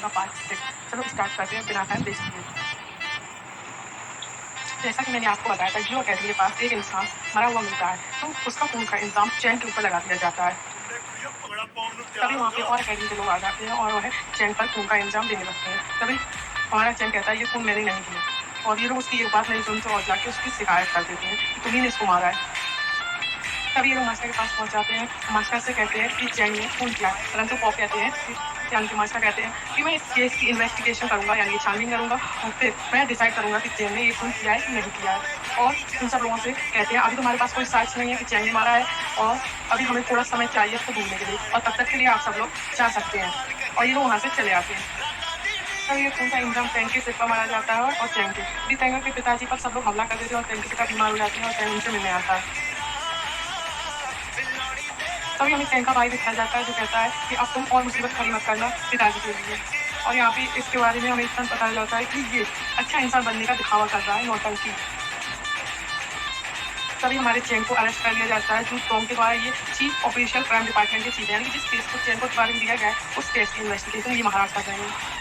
का पार्ट 6। चलो स्टार्ट करते हैं बिना टाइम वेस्ट किए। जैसा कि मैंने आपको बताया था, जियो अकेडमी के पास एक इंसान मरा हुआ मिलता है, तो उसका खून का इंतजाम चैन के ऊपर लगा दिया जाता है। तभी वहाँ पे और अकेडमी के लोग आ जाते हैं और वह चैन पर खून का इंतजाम देने लगते हैं। तभी हमारा चैन कहता है ये खून मैंने नहीं किया, और ये लोग उसकी एक बात नहीं सुनते और जाके उसकी शिकायत कर देते हैं कि तुम्ही ने इसको मारा है। तभी ये लोग मास्टर के पास पहुंच जाते हैं। मास्टर से कहते हैं कि चैन ने खून किया है, परंतु पॉप कहते हैं यानी कि मास्टर कहते हैं कि मैं इस केस की इन्वेस्टिगेशन करूंगा, यानी छानबीन करूंगा, और फिर मैं डिसाइड करूंगा कि चैन ने ये खून किया है कि नहीं किया है। और इन सब लोगों से कहते हैं अभी तुम्हारे पास कोई साक्ष्य नहीं है कि चैन ने मारा है, और अभी हमें थोड़ा समय चाहिए इसको ढूंढने के लिए, और तब तक के लिए आप सब लोग जा सकते हैं। और ये लोग वहाँ से चले आते हैं। तब ये खून का इंतजाम टैंक के सिर पर मारा जाता है और चैन के टैंकर के पिताजी पर सब लोग हमला कर देते हैं और टैंक के पिता बीमार हो जाते हैं और चैन उनसे मिलने आता है। तभी हमें टैंक का भाई दिखाया जाता है जो कहता है कि अब तुम और मुसीबत खड़ी मत करना पिताजी के लिए। और यहाँ पे इसके बारे में हमें इतना पता चलता है कि ये अच्छा इंसान बनने का दिखावा कर रहा है, नौटंकी। तभी हमारे चैन को अरेस्ट कर लिया जाता है, जो टॉम के द्वारा ये चीफ ऑफिशियल क्राइम डिपार्टमेंट के चीफ है, यानी जिस केस को चैन को बारे में दिया गया है उस केस की इन्वेस्टिगेशन ये महाराज कर रहे हैं।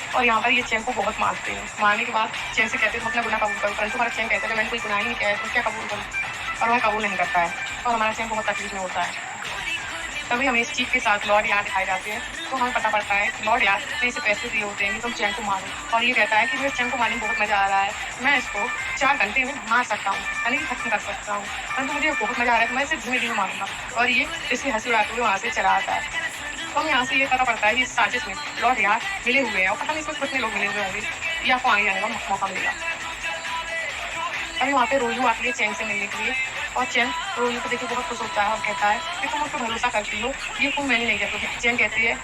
और यहाँ पर ये चैन को बहुत मारते हैं। मारने के बाद चैन से कहते हैं तुम अपना गुनाह कबूल करो, परंतु हमारा चैन कहता है मैंने कोई गुनाह ही नहीं किया है, तुम क्या कबूल करो, और वह कबूल नहीं करता है और हमारा चैन बहुत तकलीफ में होता है। तभी हमें इस चीफ के साथ लॉर्ड यार्ड दिखाए जाते हैं, तो हमें पता पड़ता है कि लॉर्ड यार्ड ने इसे पैसे दिए होते हैं कि तुम चैन को मारो, और ये कहता है कि मुझे चैन को मारने में बहुत मजा आ रहा है, मैं इसको 4 घंटे में मार सकता हूँ, यानी कि खत्म कर सकता हूँ, परंतु मुझे बहुत मजा आ रहा है तो मैं इसे धीमे धीमे मारूंगा। और ये इसकी हंसी उड़ाते हुए वहाँ से चला आता है। तो हमें यहाँ से ये पता पड़ता है कि इस साजिश में लॉर्ड यार्ड मिले हुए हैं, और पता नहीं इसमें कितने लोग मिले हुए होंगे, ये आपको आगे जाने का मौका मिलेगा। अभी वहाँ पे रोजू आती है चैन से मिलने के लिए, और चैन रोजू को देखकर बहुत खुश होता है और कहता है कि तुम मुझ पर भरोसा करती हो, ये खून मैंने नहीं किया। चैन कहती है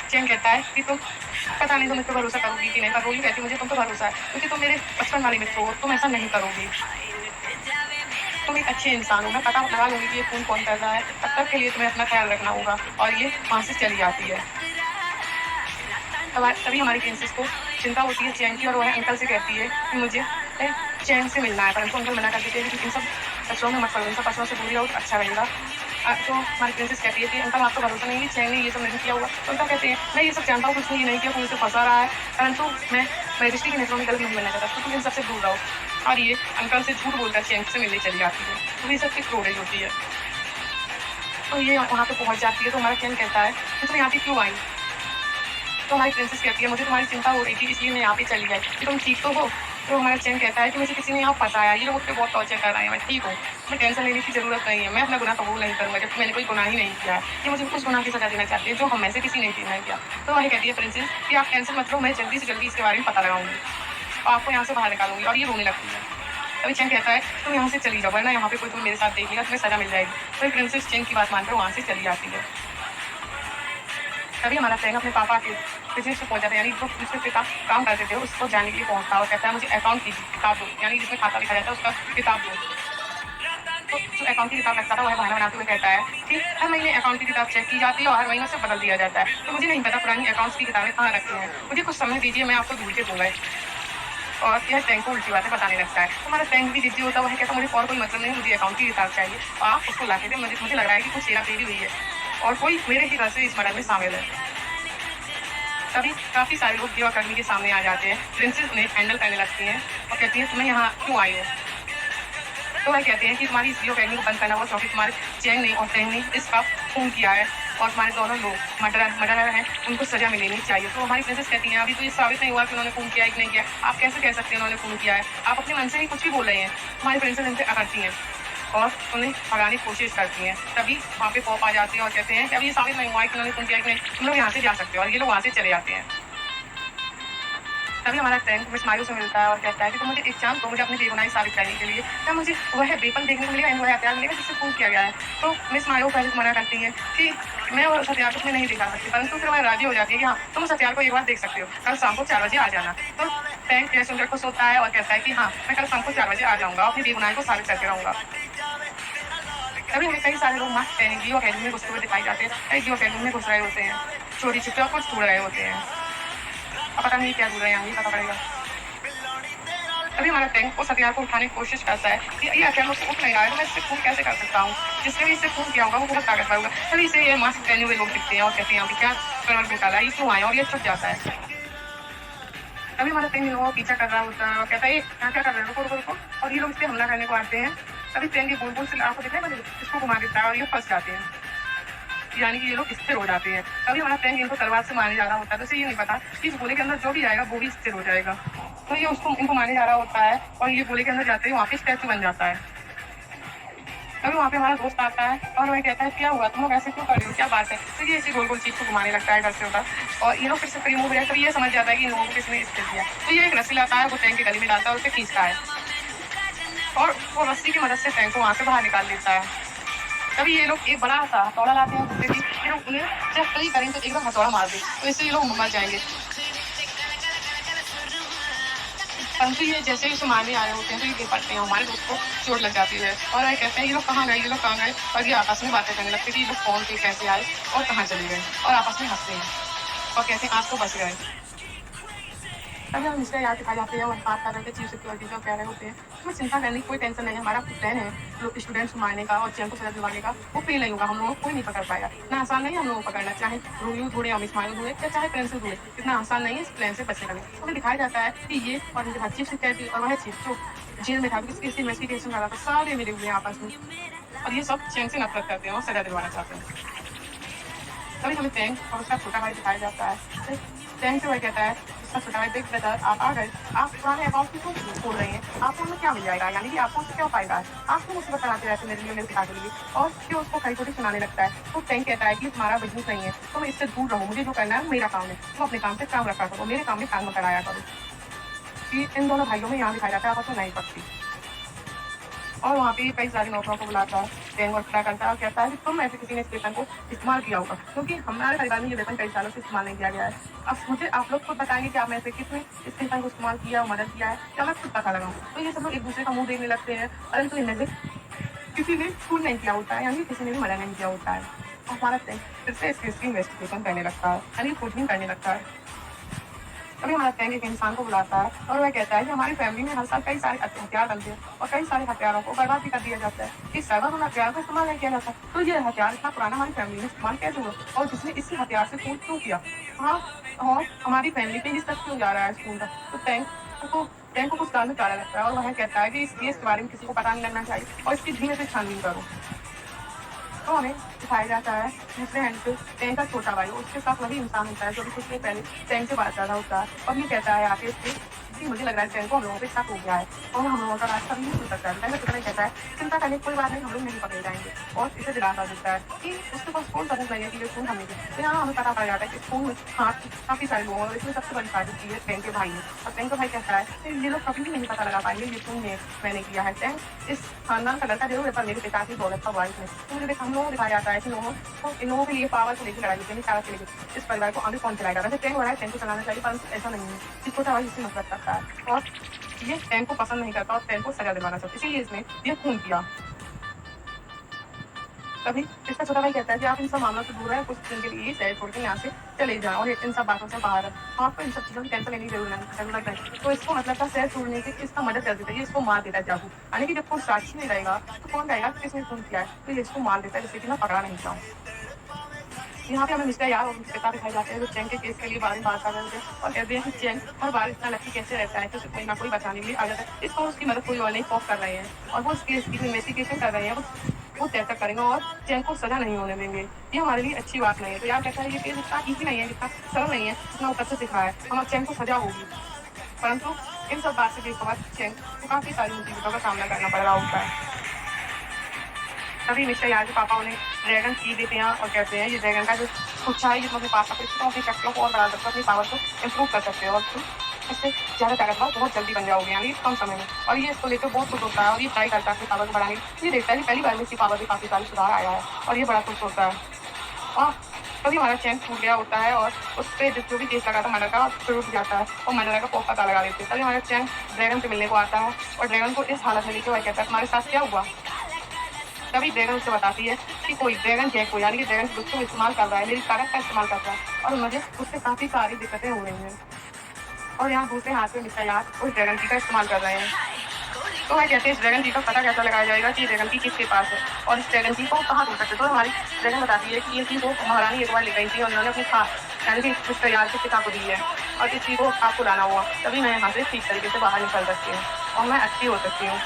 चैन कहता है कि तुम पता नहीं तुम मुझ पर भरोसा करोगी कि नहीं, पर रोजू कहती है मुझे तुम पर भरोसा है क्योंकि तुम मेरे बचपन वाले मित्र हो, तुम ऐसा नहीं करोगी, तुम एक अच्छे इंसान हो, मैं पता लगा लूंगी कि ये खून कौन कर रहा है, तब तक के लिए तुम्हें अपना ख्याल रखना होगा। और ये वहाँ से चली जाती है। तभी हमारी प्रिंसेस को चिंता होती है चैन की, और वह अंकल से कहती है कि मुझे चैन से मिलना है, परंतु अंकल मना कर देते हैं कि इन सब कचरों में मत पड़ो, इन सब कचरों से दूरी रहो तो अच्छा रहेगा। तो हमारी प्रिंसेस कहती है कि अंकल आपको भरोसा नहीं है चैन ने ये सब नहीं किया हुआ। तो अंकल कहते हैं मैं ये सब जानता हूँ, कुछ नहीं नहीं किया, कोई उसे फंसा रहा है, परंतु मैं मैजिस्ट्री की नजरों में गलत नहीं बनना चाहता, तो तुम इन सबसे दूर रहो। और ये अंकल से झूठ बोलकर चैन से मिलने चली जाती है, तो ये सबकी क्रोडेज होती है। तो ये वहाँ पे पहुंच जाती है, तो हमारा चैन कहता है कि तुम यहाँ पे क्यों आई। तो हमारी प्रिंसेस कहती है मुझे तुम्हारी चिंता हो रही थी इसलिए मैं यहाँ पे चली आई, कि तुम ठीक तो हो। तो हमारा चैन कहता है कि मुझे किसी ने यहाँ फंसाया, ये लोग मुझे बहुत टॉर्चर कर रहे हैं, मैं ठीक हूँ, मैं टेंशन लेने की जरूरत नहीं है, मैं अपना गुनाह कबूल नहीं करूँगा जबकि मैंने कोई गुनाह ही नहीं किया है, ये मुझे उस गुनाह की सजा देना चाहती है जो हम में से किसी ने नहीं किया। तो वही कहती है प्रिंसेस कि आप टेंशन मत लो, मैं जल्दी से जल्दी इसके बारे में पता लगाऊंगी और आपको यहाँ से बाहर निकालूंगी। और ये रोने लगती है। तभी चैन कहता है तुम यहाँ से चली जाओ, वरना यहाँ पे कोई तुम मेरे साथ देखेगा, तुम्हें सजा मिल जाएगी। तो प्रिंसेस चैन की बात मानकर वहाँ से चली जाती है। तभी हमारा चैन अपने पापा के बिजनेस में पहुंच जाता है, यानी जो जिसके पिता काम करते थे उसको जानने के लिए पहुंचता है और कहता है मुझे अकाउंट की किताब दो, यानी जिसमें खाता लिखा जाता है उसका किताब दो। तो जो अकाउंट की किताब रखता था वह बहाना बनाते हुए कहता है कि हर महीने अकाउंट की किताब चेक की जाती है और हर महीने उसे बदल दिया जाता है, तो मुझे नहीं पता पुरानी अकाउंट्स की किताबें कहाँ रखी हैं, मुझे कुछ समय दीजिए, मैं आपको ढूंढ के दूंगा। और यह टैंक को उल्टी बातें बताने लगता है। तो हमारा टैंक भी जिद्दी होता है, वह कहता मुझे और कोई मतलब नहीं, मुझे अकाउंट की किताब चाहिए, और आप उसको ला के दे, मुझे लग रहा है कि कुछ हेरा फेरी हुई है और कोई मेरे ही घर से इस मर्डर में शामिल है। तभी काफी सारे लोग जीवा कर्मी के सामने आ जाते हैं, प्रिंसेस उन्हें हैंडल करने लगती हैं और कहती है तुम्हें यहाँ क्यों आई हो। तो वह कहते हैं कि तुम्हारी इस जीवा कर्मी को बंद करना हुआ क्योंकि तुम्हारे चैन ने और टैंग ने इसका खून किया है और तुम्हारे दोनों लोग मर्डरर हैं, उनको सजा मिलनी चाहिए। तो हमारी प्रिंसेस कहती हैं अभी तो ये साबित नहीं हुआ कि उन्होंने खून किया है कि नहीं किया, आप कैसे कह सकते हैं उन्होंने खून किया है, आप अपने मन से ही कुछ भी बोल रहे हैं। हमारी प्रिंसेस इनसे अकड़ती हैं और उन्हें भगाने की कोशिश करती हैं। तभी वहाँ पे पॉप आ जाती है और कहते हैं कि अभी ये साबित नहीं हुआ है कि उन्होंने खून किया है कि नहीं, तुम लोग यहाँ से जा सकते हो, और ये लोग वहाँ से चले जाते हैं। तभी हमारा टैंक मिस मायू से मिलता है और कहता है कि तुम मुझे एक चांस दो, मुझे अपनी बेगुनाही साबित करने के लिए, क्या मुझे वह वेपन देखने को मिलेगा, वह हथियार मिलेगा जिससे खून किया गया है। तो मिस मायू पहले मना करती है कि मैं उस हथियार को तुम्हें नहीं दिखा सकती, परंतु फिर वह राजी हो जाती है कि हाँ तुम उस हथियार को एक बार देख सकते हो, कल शाम को 4 बजे आ जाना। तो टैंक यह सुनकर खुश होता है और कहता है कि हाँ मैं कल शाम को 4 बजे आ जाऊँगा, अपनी बेगुनाही को साबित करके रहूँगा। तभी हमें कई सारे लोग मास्क पहने जियो अकेडमी में घुसते हुए दिखाई जाते हैं, कई जियो अकेडमी में घुस रहे होते हैं, चोरी छिपे कुछ ढूंढ रहे होते हैं, अब पता नहीं क्या ढूंढ रहे हैं, आगे पता पड़ेगा। तभी हमारा टैंक उस हथियार को उठाने की कोशिश करता है कि ये हथियार मुझसे उठ नहीं रहा है, तो मैं इससे खून कैसे कर सकता हूँ। जिसने भी इससे खून किया होगा वो बहुत ताकतवर होगा। तभी इसे ये मास्क पहने हुए लोग दिखते हैं और कहते हैं कि क्या कलर घोटाला है, ये क्यों आया, और ये छुप जाता है। तभी हमारा टैंक इन लोगों को पीछा कर रहा होता है और कहता है यहाँ क्या कर रहे हो, रुको रुको रुको, और ये लोग इस पे हमला करने को आते हैं। तभी टैंक की गोल गोल से आपको दिख रहा है, इसको घुमा देता है और ये फंस जाते हैं, यानी कि ये लोग स्थिर हो जाते हैं। तभी हमारा टैंक इनको तलवार से मारने जा रहा होता है, तो इसे ये नहीं पता कि इस गोले के अंदर जो भी आएगा वो भी स्थिर हो जाएगा। तो ये उसको इनको मारने जा रहा होता है और ये गोले के अंदर जाते ही वहाँ पे स्टैचू बन जाता है। तभी वहाँ पे हमारा दोस्त आता है और वह कहता है क्या हुआ, तुम लोग ऐसे क्यों कर रहे हो, क्या बात है। तो ये इसी गोल गोल चीज को घुमाने लगता है डर से उधर, और ये लोग फिर से फ्री मूव है। तभी ये समझ जाता है कि इन लोगों को किसने स्थिर किया। तो ये एक रस्सी लाता है, वो टैंक के गले में डालता है और उसे खींचता है और वो रस्सी की मदद से टैंक को वहाँ से बाहर निकाल देता है। तभी ये लोग एक बड़ा सा हथौड़ा लाते हैं कुत्ते की, फिर उन्हें जब कहीं करें तो एकदम हथौड़ा मार दे, तो इससे ये लोग मर जाएंगे। परंतु ये जैसे ही उसे मारने आ रहे होते हैं तो ये गिर पड़ते हैं, हमारे दोस्त को चोट लग जाती है और वह कहते हैं ये लोग कहाँ गए, ये लोग कहाँ गए, और ये आपस में बातें करने लगते हैं कि ये लोग कौन थे, कैसे आए और कहाँ चले गए, और आपस में हंसते हैं और कहते हैं आज तो बच गए। तभी हम इसका याद दिखाई जाते हैं और बात कर रहे थे चीफ सिक्योरिटी जो कह रहे होते हैं हमें चिंता करने की कोई टेंशन नहीं है, हमारा प्लान है लोग स्टूडेंट्स को मारने का और चैन को सजा दिलवाने का, वो फेल नहीं होगा, हम लोगों को कोई नहीं पकड़ पाएगा। इतना आसान नहीं है हम लोगों को पकड़ना, चाहे रूलियो ढूंढे या मिसमाइल ढूंढे या चाहे पेंसिल ढूंढे, इतना आसान नहीं है इस प्लान से बचने का। हमें दिखाया जाता है कि ये और इनके साथ चीफ सिक्योरिटी और वह चीफ जो जेल में था किसी इन्वेस्टिगेशन कर रहा था, सारे मिले हुए हैं आपस में और ये सब चैन से नफरत करते हैं और सजा दिलवाना चाहते हैं। तभी हमें टैंक और उसका छोटा भाई दिखाया जाता है। टैंक से वह कहता है उसका छोटा भाई देख ब्रदर आप आ गए, आप पुराने अकाउंट की क्यों खोल रहे हैं, आपको उनमें क्या मिल जाएगा, यानी कि आपको उससे क्या फायदा है, आप क्यों मुझसे बताते रहते मेरे लिए मेरे पिता के लिए, और फिर उसको खड़ी छोटी सुनाने लगता है। तो टैंक कहता है कि तुम्हारा बिजनेस नहीं है, तुम इससे दूर रहो, मुझे जो करना है मेरा काम है, तुम अपने काम से काम रखा करो, मेरे काम में काम कराया करो। कि इन दोनों भाइयों में यहाँ दिखाया जाता है आपस में नहीं पड़ती। और वहाँ पे कई सारे नौकरों को बुलाता है, टैंक खड़ा करता है और कहता है कि तुम ऐसे किसी ने इस वेपन को इस्तेमाल किया होगा, क्योंकि हमारे परिवार में ये वेपन कई सालों से इस्तेमाल नहीं किया गया है। अब मुझे आप लोग खुद बताएंगे कि आप में से किसने इस वेपन को इस्तेमाल किया और मदद किया है, क्या मैं खुद पता लगाऊँ। तो ये सब लोग एक दूसरे का मुंह देखने लगते हैं, परंतु इनमें से किसी ने खून नहीं किया होता है, यानी किसी ने भी मर्डर नहीं किया होता है। और हमारा टैंक फिर से इस केस की इन्वेस्टिगेशन करने लगता है, यानी खोजबीन करने लगता है। तभी हमारा टैंक एक इंसान को बुलाता है और वह कहता है कि हमारी फैमिली में हर साल कई सारे हथियार बनते हैं और कई सारे हथियारों को बर्बाद भी कर दिया जाता है, इस सर्वर उन हथियार को इस्तेमाल नहीं किया जाता। तो ये हथियार इतना पुराना हमारी फैमिली में इस्तेमाल कैसे हुआ और जिसने इसी हथियार से खून क्यों किया, हाँ, और हमारी फैमिली पे इस तक क्यों जा रहा है स्कूल का। तो टैंक को कुछ साल में काला लगता है और वह कहता है कि इस केस के बारे में किसी को पता नहीं लगना चाहिए और इसकी धीमे से छानबीन करो। तो हमें दिखाया जाता है दूसरे हैंड पे टैंक का छोटा भाई, उसके साथ वही इंसान होता है जो भी कुछ देर पहले टैंक से बात कर रहा होता है और ये कहता है आके इससे कि मुझे लग रहा है टैंक को हम लोगों पे शक हो गया है और हम लोगों का रास्ता भी नहीं खुल सकता है। टैंक कितना कहता है चिंता करने की कोई बात नहीं, हम लोग नहीं पकड़े जाएंगे, और इसे दिलासा देता है कि उसके पास कौन सबूत नहीं है कि ये खून हमने किया। तो यहाँ हमें पता पड़ जाता है कि खून में हाथ काफी सारे लोगों और इसमें सबसे बड़ी साजिश की है टैंक के भाई ने। और टैंक का भाई कहता है कि ये लोग कभी भी नहीं पता लगा पाएंगे ये खून मैंने किया है। टैंक इस खानदान का लड़का जरूर है पर मेरे पिता की दौलत का वारिस है। तो मुझे हम लोगों को दिखाया जाता है कि इन लोगों के लिए पावर को लेकर लड़ाई होती है, ताकत के लेकर इस परिवार को आगे कौन चलाएगा। वैसे टैंक हो रहा है टैंक को चलाना चाहिए, परंतु ऐसा नहीं है, इसको चाहे इससे नफरत करता है और ये टैंक को पसंद नहीं करता और टैंक को सजा दिलवाना चाहता है, इसीलिए इसने ये खून किया। तभी इसका छोटा भाई कहता है कि आप इन सब मामलों से दूर है, कुछ दिन के लिए शहर छोड़ के यहाँ से चले जाओ और इन सब बातों से बाहर है, आपको इन सब चीज़ों की टेंशन लेने की जरूरत है। तो इसको मतलब का शहर छोड़ने की इसका मदद कर देता है, ये इसको मार देता है चाकू, यानी कि जब कोई साक्षी नहीं रहेगा तो कौन रहेगा किसने खून किया है, तो ये इसको मार देता है जिससे कि मैं पकड़ा नहीं जाऊँ। यहाँ पे हमें मिस्टर यार और पिता दिखाई जाते हैं जो चैंग के केस के लिए बार बार कर रहे थे और कहते हैं कि चैंग हर बार इतना लकी कैसे रहता है कि उसे कोई ना कोई बचाने के लिए आ जाता है। इसको उसकी मदद कोई और नहीं फॉक कर रहे हैं और वो उस केस की इन्वेस्टिगेशन कर रहे हैं, वो तय तक करेंगे और चैंग को सजा नहीं होने देंगे। ये हमारे लिए अच्छी बात नहीं है। तो यार कहता है ये केस इतना ईजी नहीं है, जितना सरल नहीं है, जितना ऊपर से दिख रहा है। हमारे चैंग को सजा होगी, परंतु इन सब बात से देखने बाद चैंग को काफी सारी मुसीबतों का सामना करना पड़ रहा होता है। तभी मिस्टर यार के पापा उन्हें ड्रैगन की देते हैं और कहते हैं ये ड्रैगन का जो कुछ है ये तुम अपने पास रखो, इसको अपनी शक्तियों को और बढ़ा सकते हो, अपनी पावर को इम्प्रूव कर सकते हो और तुम इससे ज़्यादा ताकतवर बहुत जल्दी बन जाओगे, यानी कम समय में। और ये इसको लेकर बहुत खुश होता है और ये ट्राई करता है अपनी पावर को बढ़ाने की। ये देखता है कि पहली बार में इसकी पावर में काफ़ी सारी सुधार आया है और ये बड़ा खुश होता है। और तभी हमारा चैन टूट गया होता है और उस पर जो भी केस लगा था मर्डर का टूट जाता है और मर्डर का पता लगा देते हैं। तभी हमारा चैन ड्रैगन से मिलने को आता है और ड्रैगन को इस हालत में लेकर वह कहता है तुम्हारे साथ क्या हुआ। तभी ड्रैगन उससे बताती है कि कोई ड्रैगन जैक को, यानी कि ड्रैगन के बच्चों को इस्तेमाल कर रहा है, मेरी ताकत का इस्तेमाल कर रहा है और मुझे उससे काफ़ी सारी दिक्कतें हो रही हैं। और यहाँ दूसरे हाथ में मिस्टर यार उस ड्रैगन की का इस्तेमाल कर रहे हैं। तो वह कहते हैं इस ड्रैगन की का पता कैसा लगाया जाएगा कि ड्रैगन की किसके पास है और इस ड्रैगन की को कहाँ ढूंढ सकते। तो हमारी ड्रैगन बताती है कि ये चीज़ वो महारानी एक बार ले गई थी और उन्होंने अपनी खा यानी कि मिस्टर यार के पिता को दी है और इस चीज़ को आपको लाना हुआ, तभी मैं यहाँ से ठीक तरीके से बाहर निकल सकती हूँ और मैं अच्छी हो सकती हूँ।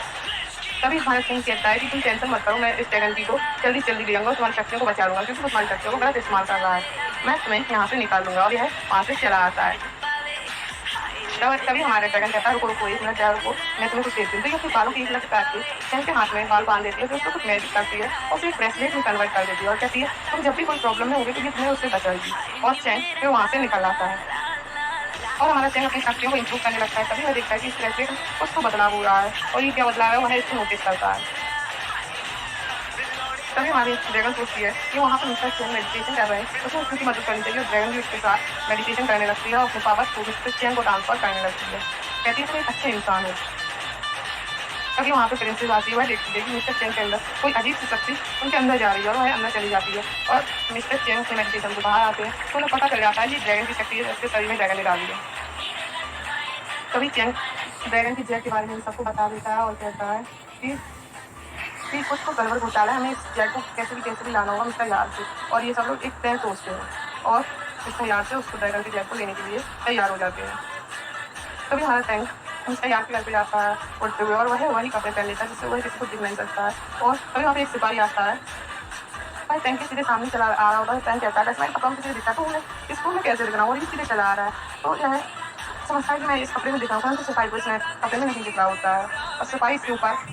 तभी हमारा सिंह कहता है कि तुम टेंशन मत करो, मैं इस ड्रैगन की को जल्दी जल्दी ले जाऊंगा, तुम्हारी शक्तियों को बचा लूंगा क्योंकि तुम्हारी शक्तियों को गलत इस्तेमाल कर रहा है। मैं तुम्हें यहाँ से निकाल लूंगा और यह वहाँ से चला आता है। तभी हमारे ड्रैगन कहता है रुको रुको 1 मिनट, रुको मैं तुम्हें कुछ देती हूँ। तो ये अपने बालों की एक लट काट के चैन के हाथ में बाल बांध देती है, फिर उसको कुछ मैजिक करती है और फिर ब्रेसलेट में कन्वर्ट कर देती है और कहती है तुम जब भी कोई प्रॉब्लम में होगी तो ये तुम्हें उससे बचाएगी और चैन फिर वहाँ से निकल आता है और हमारा चैन अपनी शक्तियों को इंप्रूव करने लगता है। तभी वह देखता है कि इस ब्रेसलेट उसको बदलाव हो रहा है और ये क्या बदलाव है वह इसको नोटिस करता है। तभी हमारी ड्रैगन सोचती है कि वहाँ पर मिस्टर चैन मेडिटेशन कर रहे हैं, उसे उसकी मदद करनी चाहिए। ड्रैगन भी उसके साथ मेडिटेशन करने लगती है और अपने पावर को मिस्टर चैन को ट्रांसफर करने लगती है। कहती है तुम एक अच्छे इंसान हो। तभी वहाँ पे प्रिंसेस आती है, वह देखती है कि मिस्टर चैन के अंदर कोई अजीब सी शक्ति उनके अंदर जा रही है और वह अंदर चली जाती है और मिस्टर चैन से मेडिटेशन से बाहर आते हैं तो उन्हें पता चल जाता है कि ड्रैगन की शक्ति उसके शरीर में ड्रैगन ने डाली है। तभी चैन ड्रैगन की जय के बारे में सबको बता देता है और कहता है कि कुछ तो गड़बड़ घोटाला है, हमें इस जय को कैसे भी लाना होगा मिस्टर यार से। और ये सब लोग एक प्लान सोचते हैं और मिस्टर यार से उसको ड्रैगन की जय को लेने के लिए तैयार हो जाते हैं। तभी हमारा टैंक मिस्टर यार के घर पे जाता है उड़ते हुए और वही कपड़े पहन लेता है जिससे वह किसी को दिख नहीं सकता है। और तभी वहाँ पे एक सिपाही आता है, भाई टैंक के सीधे सामने चला आ रहा होता है। टैंक कहता है मैं कपड़ों में सीधे दिखता तो उन्हें इसको मैं कैसे दिख रहा हूँ और ये सीधे चला आ रहा है। तो यह समझता है कि मैं इस कपड़े में दिख रहा हूँ, तो सिपाही को इसमें कपड़े में नहीं दिख रहा होता है और सिपाही इसके ऊपर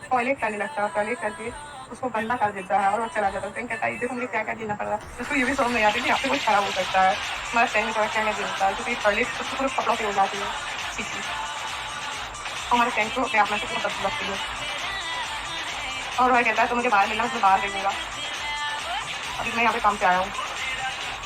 टॉयलेट करने लगता है। टॉयलेट करके उसको गंदा कर देता है और वो चला जाता है। टैंक कहता है देखो मुझे क्या क्या देना पड़ रहा है। उसको ये भी समझ नहीं आती कि आपसे कुछ खराब हो सकता है। हमारा टैंक में क्या क्या देता है क्योंकि टॉयलेट उसको पूरे कपड़ों से हो जाती है सीधी। हमारे टैंक को अपने आप में से पूरा बदल लगती है और वह कहता है तो मुझे बाहर मिलना, मैं बाहर देखूंगा, अभी मैं यहाँ पे काम से आया हूँ।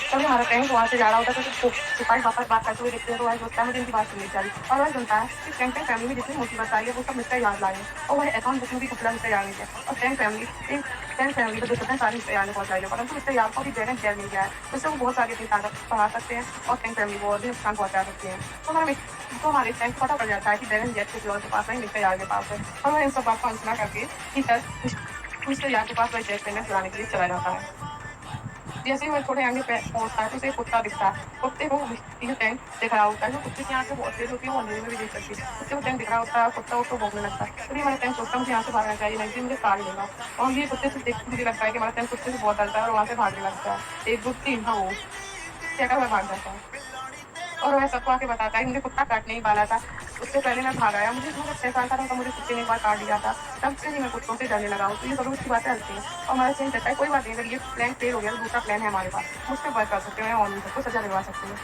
तभी हमारा टैंक वहाँ से जा रहा होता है तो सिपाही वापस बात करते हुए देखते हैं तो वह सोचता है मुझे इनकी बात सुननी चाहिए और वह सुनता है कि टैंक फैमिली में जितनी मुसीबत आई है वो सब मिस्टर याद लाए और वह अकाउंट बुक में भी कपड़ा मिस्टर याद नहीं है और टैंक फैमिली को देखते हैं सारी मिस्टर याद ने पहुँचाई है, परंतु मिस्टर याद को भी ड्रैगन जेल मिल गया है जिससे वो बहुत सारी अपनी ताकत बढ़ा सकते हैं और टैंक फैमिली को और भी नुकसान पहुँचा सकते हैं। तो हमारे टैंक को पता पड़ जाता है कि ड्रैगन जेट के फ्लोर के पास नहीं मिस्टर याद के पास है और वह इन सब बात को अनसुना करके मिस्टर याद के पास वह जेट पेमेंट चलाने के लिए चला जाता है। जैसे ही मैं थोड़े आगे पहुंचता है तो उसे कुत्ता दिखता है। कुत्ते को ये टैंक दिख रहा होता है, जो कुत्ते की आंखें बहुत तेज होती है वो अंधेरे में भी देख सकती है। कुत्ते को टैंक दिख रहा होता है, कुत्ता उसको भौंकने लगता है। तभी हमारा टैंक सोचता है मुझे यहाँ से भागना चाहिए, नहीं मुझे काट लेगा और ये कुत्ते से देख मुझे लगता है कि हमारा टैंक कुत्ते से बहुत डरता है और वहाँ से भागने लगता है। 1 2 3 हाँ वो क्या कर भाग जाता है और वह सबको आके बताता है मुझे कुत्ता काटने ही वाला था, उससे पहले मैं भाग आया, मुझे 6 साल का था मुझे कुत्ते ने एक बार काट दिया था, तब से ही मैं कुत्तों से डरने लगा हूँ। तो ये सब उसकी बातें हल्की हैं और हमारे चैन कहता है कोई बात नहीं, अगर ये प्लान फेल हो गया तो दूसरा प्लान है हमारे पास, मुझसे वर्क कर सकते हैं और नहीं सबको सजा दिलवा सकते हैं।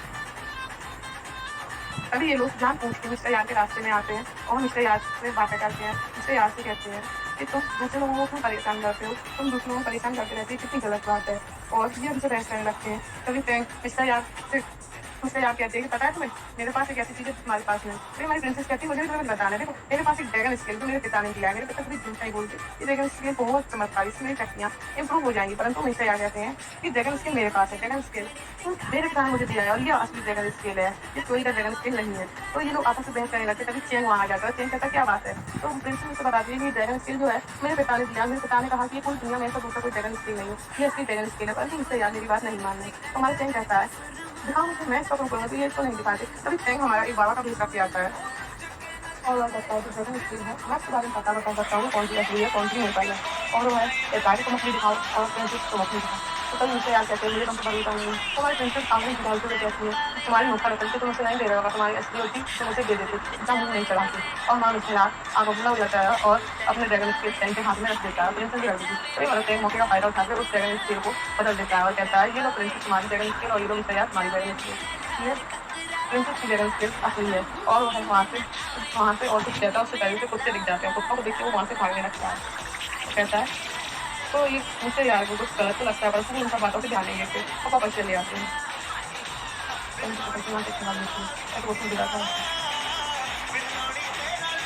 तभी ये लोग जान पूछते हैं मिस्टर यार के रास्ते में आते हैं और मिस्टर यार से बातें करते हैं। मिस्टर यार से कहते हैं कि तुम दूसरे लोगों को क्यों परेशान करते हो, तुम दूसरे लोगों को परेशान करते रहते हो, कितनी गलत बात है और ये हमसे बहस करने लगते हैं। तभी टैंक मिस्टर यार से उससे आप कहते हैं कि पता है तुम्हें मेरे पास एक ऐसी चीज़ है तुम्हारे पास नहीं। फिर हमारी प्रिंसेस कहती है मुझे भी तुम्हें बताना है, देखो मेरे पास एक ड्रैगन स्किल जो मेरे पिता ने दिया है, मेरे पिता कभी झूठ नहीं बोलते, ये ड्रैगन स्किल बहुत चमत्कारी, इससे मेरी शक्तियाँ इंप्रूव हो जाएंगी। परंतु मिस्टर यार कहते हैं कि ड्रैगन स्किल मेरे पास है, ड्रैगन स्किल तो मेरे पिता ने मुझे दिया है और ये असली ड्रैगन स्किल है, ये चोरी का ड्रैगन स्किल नहीं है। तो ये लोग आपस में बहस करने लगते, तभी चैन वहाँ आ जाता है। चैन कहता क्या बात है, तो प्रिंसेस मुझसे बताती है कि ड्रैगन स्किल जो है मेरे पिता ने दिया, मेरे पिता ने कहा कि पूरी दुनिया में ऐसा दूसरा कोई ड्रैगन स्किल नहीं है, ये असली ड्रैगन स्किल है। परंतु मिस्टर यार मेरी बात नहीं मान रहे। तो हमारे चैन कहता है दिखाओ मुझे, मैं इसका करूँगा तो ये इसको नहीं दिखाते। तभी टैंक हमारा एक बाबा का भेज करके आता है और वह कहता है कि ड्रैगन स्किल है, मैं इसके बारे में पता बता सकता हूँ कौन सी असली है कौन सी नहीं पाई है और वह तारीख को मछली दिखाओ और प्रिंसेस को मछली दिखाओ। तो तभी मुझसे यार कहते हैं मुझे तुमसे भरोसा नहीं है। तो हमारी प्रिंसेस सामने निकालते हुए कहती है तुम्हारी नौकर रखल से तुमसे नहीं दे रहा होगा, तुम्हारी असली होती तो मुझे दे देते, इतना मुँह नहीं चढ़ाती। और हमारा मुझसे यार आग बुला हो जाता है और अपने ड्रैगन स्किल टैंक के हाथ में रख देता है, प्रिंसेस भी रख देती है। तो ये टैंक मौके का फायदा उठाकर उस ड्रैगन स्किल को बदल देता है और कहता है ये लो प्रिंसेस तुम्हारी ड्रैगन स्किल और ये लो मिस्टर यार तुम्हारी ड्रैगन स्किल। ये प्रिंसेस की ड्रैगन स्किल असली है और वह वहाँ से और कुछ कहता है, उससे पहले से कुत्ते दिख जाते हैं, कुत्तों को देख के वो वहाँ से भागने लगता है। तो कहता है तो ये मुझसे यार को कुछ गलत तो लगता है पर उन सब बातों से ध्यान नहीं देते और वापस चले आते हैं।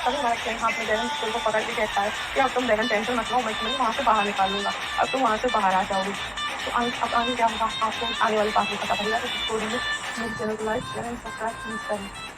तभी हमारा टैंक हाथ में ड्रैगन स्किल को पकड़ के कहता है कि अब तुम ड्रैगन टेंशन मत लो, मैं तुम्हें वहाँ से बाहर निकाल लूँगा, अब तुम वहाँ से बाहर आ जाओगी। तो अब आगे क्या होगा आपको आने वाले पास में पता चलेगा। तो स्टोरी में मेरे चैनल को लाइक करें, सब्सक्राइब प्लीज करें।